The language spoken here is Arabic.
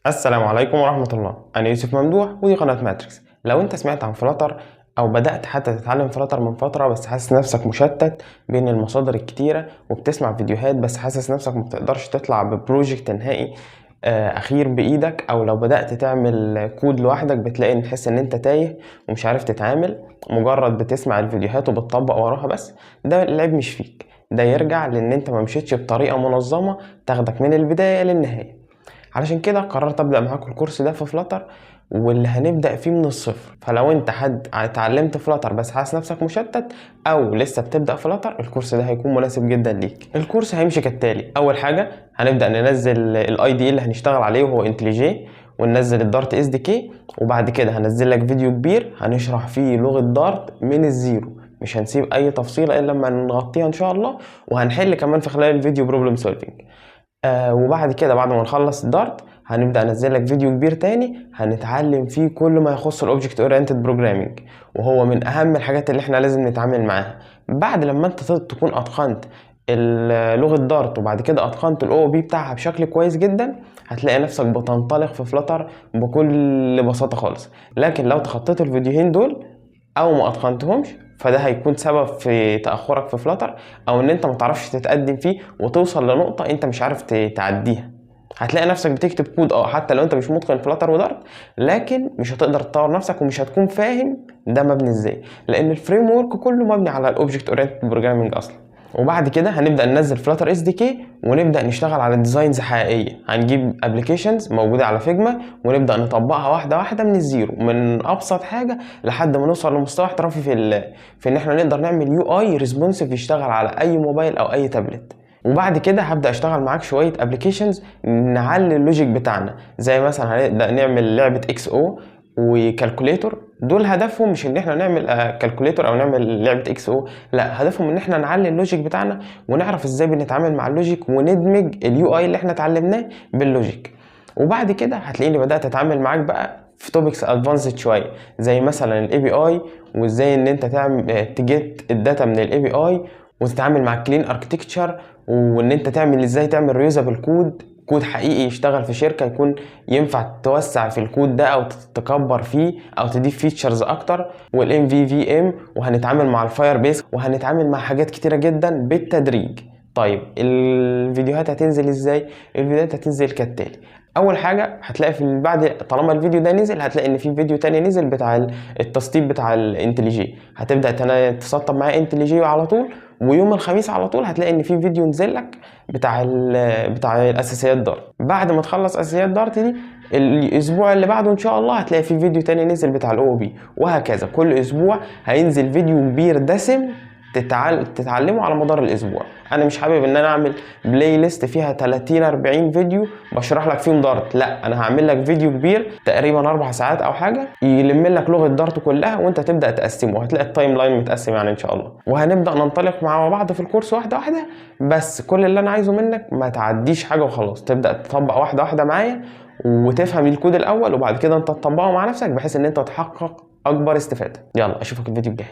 السلام عليكم ورحمة الله. أنا يوسف ممدوح ودي قناة ماتريكس. لو أنت سمعت عن فلاتر أو بدأت حتى تتعلم فلاتر من فترة بس حاسس نفسك مشتت بين المصادر الكتيرة وبتسمع فيديوهات بس حاسس نفسك مبتقدرش تطلع ببروجكت نهائي أخير بإيدك، أو لو بدأت تعمل كود لوحدك بتلاقي إن تحس إن أنت تايه ومش عارف تتعامل، مجرد بتسمع الفيديوهات وبتطبق وراها بس، ده العيب مش فيك، ده يرجع لأن أنت ما مشيتش بطريقة منظمة تاخدك من البداية للنهاية. علشان كده قررت ابدا معاكم الكورس ده في فلاتر، واللي هنبدا فيه من الصفر. فلو انت حد اتعلمت فلاتر بس حاسس نفسك مشتت او لسه بتبدا فلاتر، الكورس ده هيكون مناسب جدا ليك. الكورس هيمشي كالتالي: اول حاجه هنبدا ننزل الاي دي اللي هنشتغل عليه وهو انتليجي، وننزل الدارت اس دي كي، وبعد كده هنزل لك فيديو كبير هنشرح فيه لغه دارت من الزيرو، مش هنسيب اي تفصيله الا لما نغطيها ان شاء الله، وهنحل كمان في خلال الفيديو بروبلم سولفينج. وبعد كده بعد ما نخلص الدارت هنبدأ انزل لك فيديو كبير تاني هنتعلم فيه كل ما يخص الاوبجكت اورينتد بروجرامينج، وهو من اهم الحاجات اللي احنا لازم نتعامل معاها. بعد لما انت تكون اتقنت لغة دارت وبعد كده اتقنت الاو بي بتاعها بشكل كويس جدا، هتلاقي نفسك بتنطلق في فلاتر بكل بساطة خالص. لكن لو تخطيت الفيديوهين دول او ما اتقنتهمش، فده هيكون سبب في تاخرك في فلاتر، او ان انت ما تعرفش تتقدم فيه وتوصل لنقطه انت مش عارف تعديها. هتلاقي نفسك بتكتب كود حتى لو انت مش متقن فلاتر ودارت، لكن مش هتقدر تطور نفسك ومش هتكون فاهم ده مبني ازاي، لان الفريم ورك كله مبني على الاوبجكت اورينتد بروجرامنج اصلا. وبعد كده هنبدا ننزل فلاتر اس دي كي ونبدا نشتغل على ديزاينز حقيقيه. هنجيب ابلكيشنز موجوده على فيجما ونبدا نطبقها واحده واحده من الزيرو، من ابسط حاجه لحد ما نوصل لمستوى احترافي في ان احنا نقدر نعمل يو اي ريسبونسيف يشتغل على اي موبايل او اي تابلت. وبعد كده هبدا اشتغل معاك شويه ابلكيشنز نعلي اللوجيك بتاعنا، زي مثلا هنبدا نعمل لعبه اكس او وكالكوليتور. دول هدفهم مش ان احنا نعمل كالكوليتور او نعمل لعبه اكس او، لا، هدفهم ان احنا نعلي اللوجيك بتاعنا ونعرف ازاي بنتعامل مع اللوجيك وندمج اليو اي اللي احنا اتعلمناه باللوجيك. وبعد كده هتلاقيني بدات اتعامل معاك بقى في توبكس ادفانسد شويه، زي مثلا الاي بي اي، وازاي ان انت تعمل تجيت الداتا من الاي بي اي وتتعامل مع كلين اركتكتشر، وان انت ازاي تعمل ريوزابل كود حقيقي يشتغل في شركه، يكون ينفع توسع في الكود ده او تكبر فيه او تضيف فيتشرز اكتر، والام في ام، وهنتعامل مع الفاير بيس، وهنتعامل مع حاجات كتيره جدا بالتدريج. طيب الفيديوهات هتنزل ازاي؟ الفيديوهات هتنزل كالتالي: اول حاجه هتلاقي في بعد طالما الفيديو ده نزل هتلاقي ان في فيديو تاني نزل بتاع التسطيب بتاع الانتليجي، هتبدا تسطب معاه انتليجي على طول. ويوم الخميس على طول هتلاقي ان في فيديو نزل لك بتاع الاساسيات دارت. بعد ما تخلص اساسيات دارت دي، الاسبوع اللي بعده ان شاء الله هتلاقي في فيديو تاني نزل بتاع الاو بي، وهكذا كل اسبوع هينزل فيديو كبير دسم تتعلمه على مدار الاسبوع. انا مش حابب ان انا اعمل بلاي ليست فيها 30 40 فيديو بشرح لك فيهم دارت، لا، انا هعمل لك فيديو كبير تقريبا 4 ساعات او حاجه يلم لك لغه دارت كلها، وانت تبدا تقسمه وهتلاقي التايم لاين متقسم يعني ان شاء الله. وهنبدا ننطلق مع بعض في الكورس واحده واحده، بس كل اللي انا عايزه منك ما تعديش حاجه وخلاص، تبدا تطبق واحده واحده معايا وتفهم الكود الاول، وبعد كده انت تطبقه مع نفسك بحيث ان انت تحقق اكبر استفاده. يلا اشوفك الفيديو الجاي.